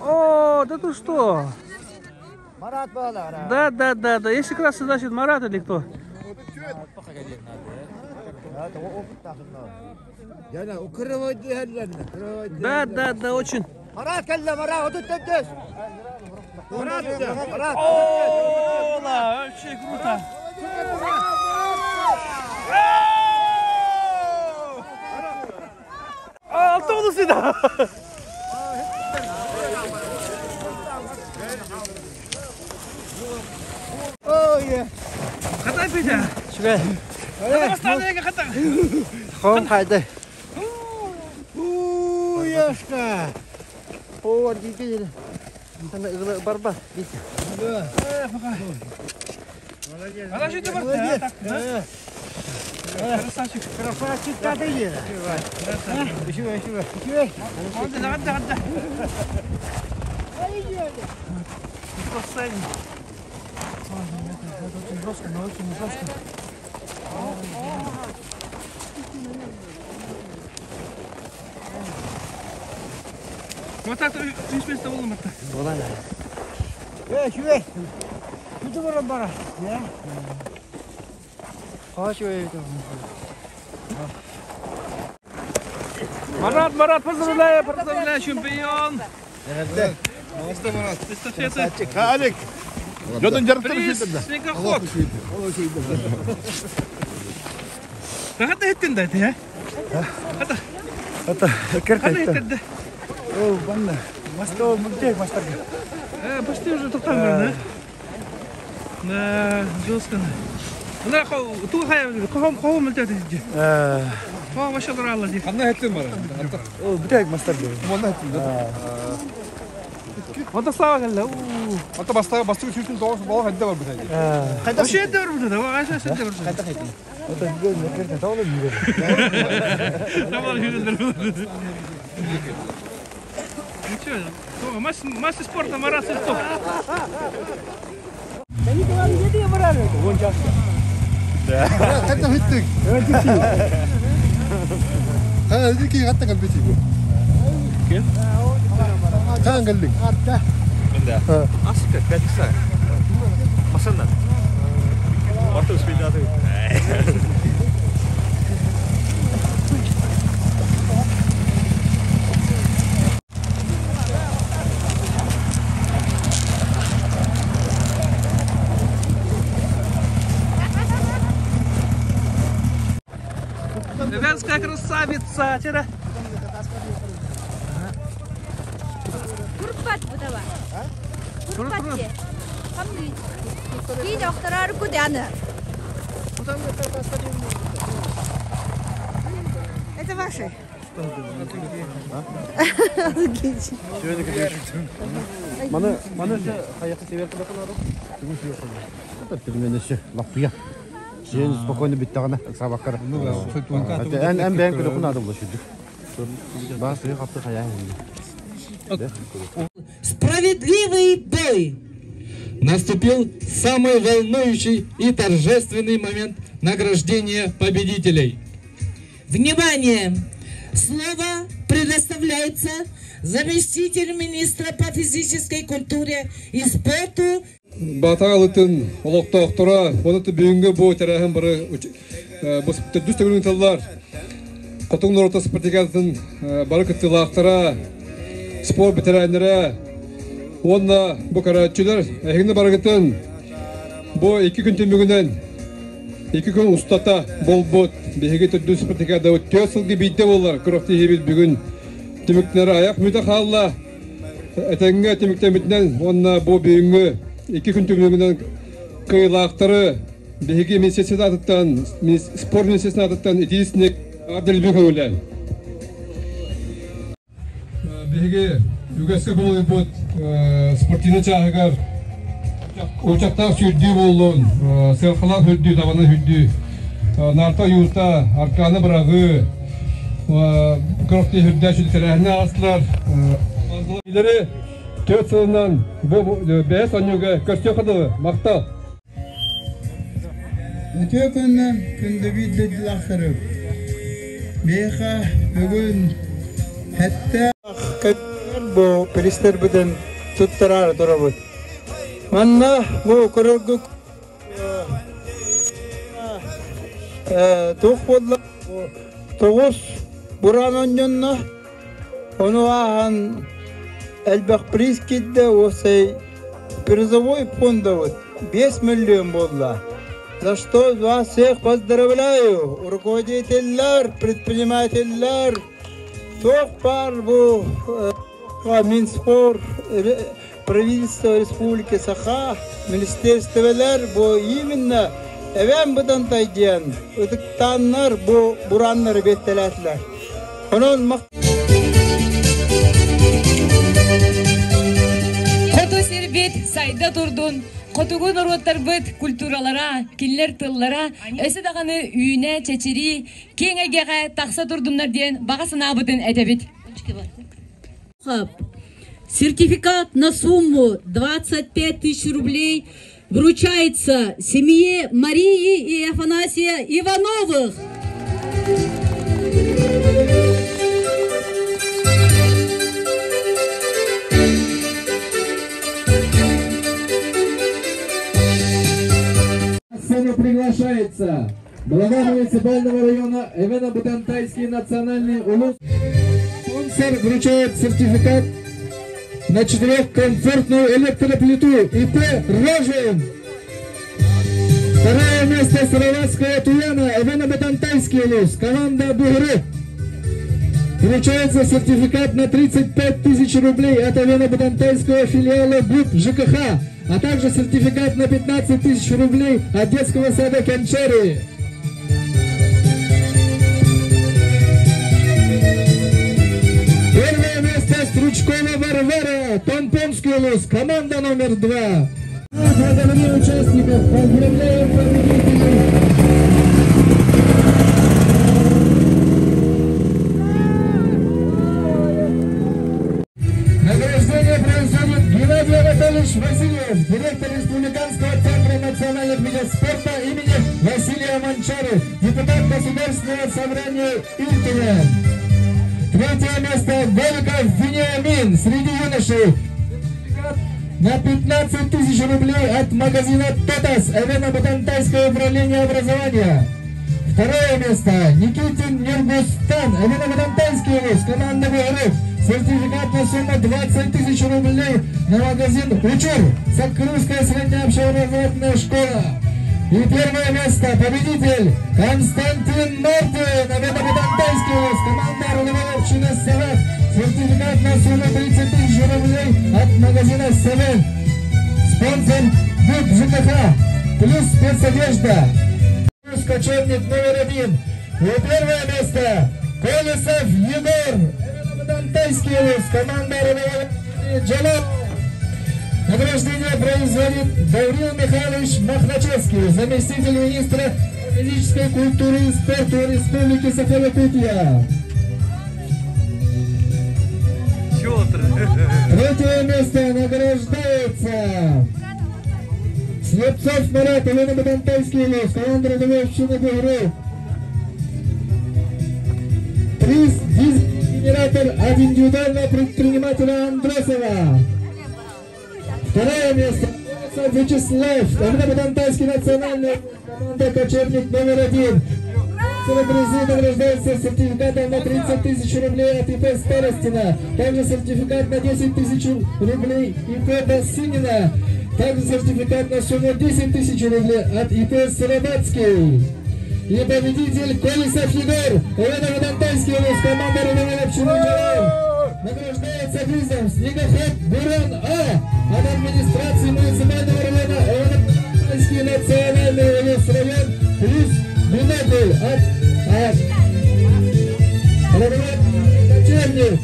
О, да ты что? Да. Если как раз, значит, Марат или кто? Да, очень. Марат, калла, Марат, вот тут здесь. Марат. О, вообще круто. Автобусида. Ой. Катай Петя. Шве. Останься, катай. Хом хайда. Яшка. О, дикий. Она барба. Пока. Молодец. Молодец. Красавчик. Красавчик, как ты есть. Еще. Отда. Спасение. Очень жестко, но очень жестко. Вот так ты место уломать-то. Шве. Тут бара. Я. Шве. Марат, поздравляю, чемпион. Марат. Эстафеты. Алик. Приз, снегоход. Как ты это делаешь, а? Это карта. О, банна. Мастер, мастер. Почти уже тут там, да, жестко. Да, тут кого мы делаем? О, вообще нравилось. Она это мара. О, бутик мастер. Вот слава галла. Вот басту чуть-чуть тоже было хотя бы бутик. Вообще это вроде, да, вообще это вроде. Вот это гол, мне кажется, того не видно. Ничего, мастер спорта Марат Сырцов. Да не говори, где ты Марат? Вон часто. Да. Это хиттик. ها ديكي حتى قلبتي كيف؟ كان قال لي من ده؟ أصلا كاتسا. مثلا. Спорта успеть даты. Вязкая красавица, тира. Kurpat bu da var. Kurpat diye. Hamdi. İyi doktorar kudanı. Это ваши. Mana hayatı severken bakalım. Это перемены лапья. Сен спокойно бит тагына сабаккара. Эн бен күнү кунадым болчуду. Бас я капты хаян. Справедливый бой! Наступил самый волнующий и торжественный момент награждения победителей. Внимание! Слово предоставляется заместитель министра по физической культуре и спорту. Баталытын олоктоктора, онуты бүгүнгө боо тарахын бары босупты дүстөгүнүн таллар. Котуң орта спартакиадатын бары кыттылактара, спорт ветеранлары, онна бу карачылар эгине баргытын бу 2 күн түмүгүнөн 2 күн устата болбот беге төдү спартакиада өтөсүлгү бийде болар. Кырыкты хебит бүгүн түмүктөр аяк мүтө халла. Этеңге түмүктөмүтнөн онна бу бүгүнгө 2 күн түмүгүнөн кыйлактары беге месяцен атыттан спорт месяцен атыттан идисник Адылбек өле. Беге үгөскө болуп бот спортивный чагыгар учактар сүрдүү болдун, сыркалар хүддүү, табаны хүддүү, нарта юрта, арканы бырагы, кырыкты хүддүү терехне астылар. Илери 4 жылынан бес онюга көстө кыдылы, макта. Өтө күннен күндө бидлedi ахырып. Беха бүгүн хәтта бу пристер биден туттарар турабыт. Манна бу көрөгүк тохбодлар тогуз буран онжонна ону ахан элбек приз кидде осей призовой фондовый 5 миллион болла. За что вас всех поздравляю, руководитель, предприниматель, тох парбу, Минспор, правительство Республики Саха, министерстволар, бо именно эвен бутан тайден, утыктаннар бу бураннар беттелетлер. Онон Кото сербет сайда турдун. Котугун уруттар быт культуралара, кинлер тыллара, өсі дағаны үйіне, чечери, кеңегеға тақса турдумнар дейін бағасына абытын әтебет. Сертификат на сумму 25 тысяч рублей вручается семье Марии и Афанасия Ивановых. Приглашается глава муниципального района Эвено-Бутантайский национальный улус. Спонсор вручает сертификат на 4-комфортную электроплиту ИП Рожин. Второе место Сыроватская Туяна, Эвено-Бутантайский улус, команда Бугры. Вручается сертификат на 35 тысяч рублей от Эвено-Бутантайского филиала ГУП ЖКХ, а также сертификат на 15 тысяч рублей от детского сада Кенчери. Первое место Стручкова Варвара, Томпонский улус, команда номер 2. Благодарю участников, поздравляем победителей. Награждение производит Геннадий Анатольевич Васильев, директор Республиканского центра национальных видов спорта имени Василия Манчары, депутат Государственного собрания Иртыня. Третье место Голиков Вениамин среди юношей. на 15 тысяч рублей от магазина «Тотас» Эвено-Батантайское управление образования. Второе место Никитин Нергустан, Эвено-Батантайский вуз, команда ВРФ. Сертификат на сумму 20 тысяч рублей на магазин «Учур», Сокрывская средняя общеобразовательная школа. И первое место победитель Константин Мартин, Эвено-Батантайский вуз, команда родовой общины «Совет». Сертификат на сумму 30 тысяч рублей от магазина «Совет». Спонсор ГУП ЖКХ плюс спецодежда. Кочевник номер 1. И первое место Колесов Егор, Эвено-Батантайский вуз, команда родовой «Джалал». Награждение производит Гаврил Михайлович Махначевский, заместитель министра физической культуры и спорта Республики Саха-Якутия. Третье место награждается Слепцов Марат, Эвено-Батантайский вуз, команда родовой общины ГРУ. Приз дизель-генератор от индивидуального предпринимателя Андросова. Второе место Вячеслав, Эвено-Батантайский национальный команда «Кочевник» номер 1. Призы награждаются сертификатом на 30 тысяч рублей от ИП Старостина. Также сертификат на 10 тысяч рублей ИП Басинина. Также сертификат на сумму 10 тысяч рублей от ИП Сарабатский. И победитель Колесов Егор, Эвено-Батантайский вуз, команда родовой общины «Джалал». Награждается призом снегоход Буран А от администрации муниципального района Эвено-Батантайский национальный район плюс бинокль от родовой кочевник.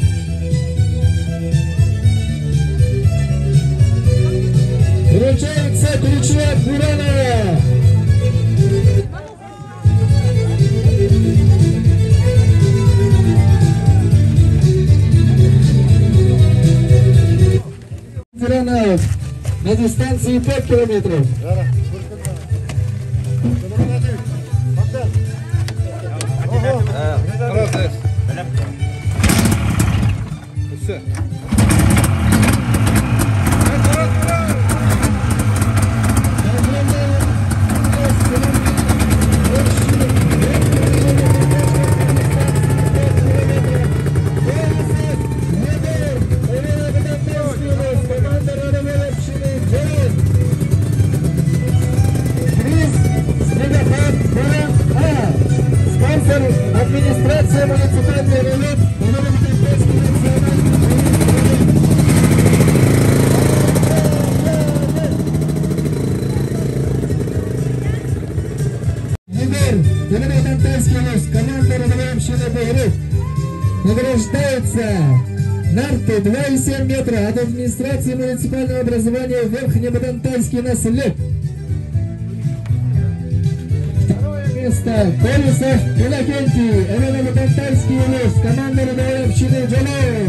Вручается ключи от Бурана. На дистанции 5 километров. Администрация муниципальный район Эвено-Батантайский Егор, Эвено-Батантайский вуз, команда родовой общины БГР. Награждается Нарты 2,7 метра от администрации муниципального образования Верхнебатантайский наслед. Место Колесов Иннокентий, Эвено-Батантайский вуз, команда родовой общины «Джалал».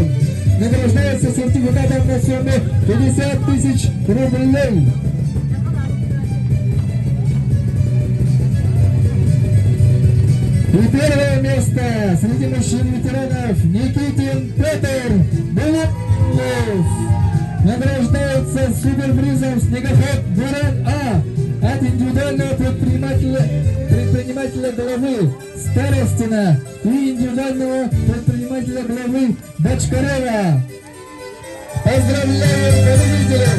Награждается сертификатом на сумму 50 тысяч рублей. И первое место среди мужчин-ветеранов Никитин Петр Булатов. Награждается суперпризом снегоход Буран А от индивидуального предпринимателя главы Старостина и индивидуального предпринимателя главы Бочкарева. Поздравляем победителей!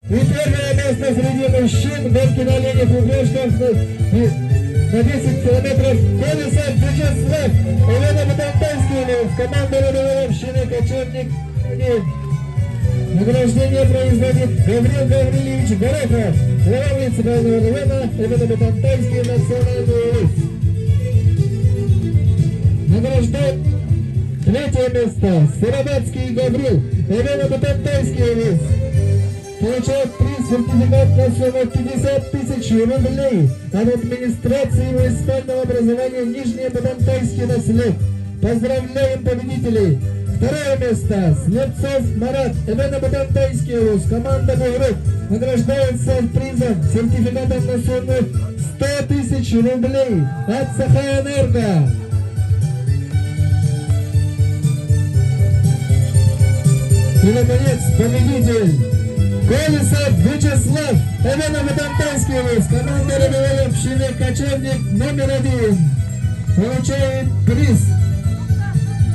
И первое место среди мужчин гонки на оленях упряжках на 10 километров Колесов Вячеслав, Эвено-Батантайский вуз, команда родовой общины «Кочевник». Награждение производит Гаврил Гаврилович Горохов, глава муниципального района Эвено-Батантайский национальный вуз. Награждает третье место Сарабатский Гаврил, Эвено-Батантайский вуз. Получает приз сертификат на сумму 50 тысяч рублей от администрации муниципального образования Нижнебатантайский наслед. Поздравляем победителей! Второе место Слепцов Марат, Эвено-Батантайский вуз, команда БГР. Награждается призом сертификатом на сумму 100 тысяч рублей от Сахаэнерго. И наконец победитель Колесов Вячеслав, Эвено-Матантайский войск, командир ВВФ «Пшенный кочевник» номер 1, получает приз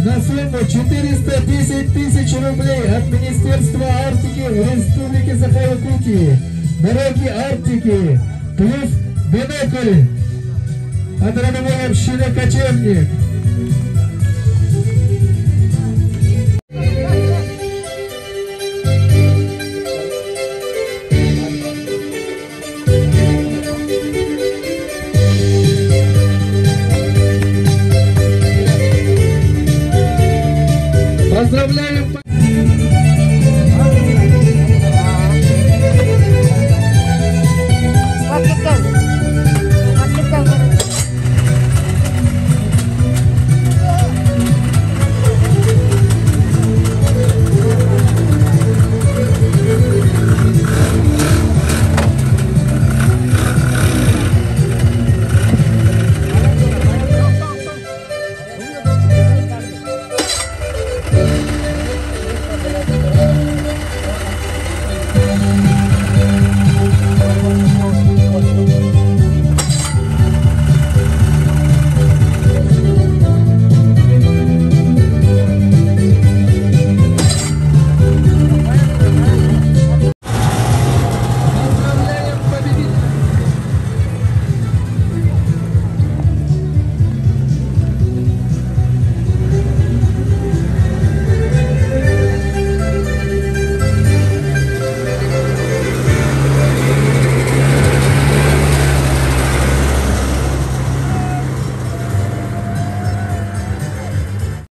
на сумму 410 тысяч рублей от Министерства Арктики Республики Саха-Якутии. Дороги Арктики плюс бинокль от РВВФ «Пшенный кочевник».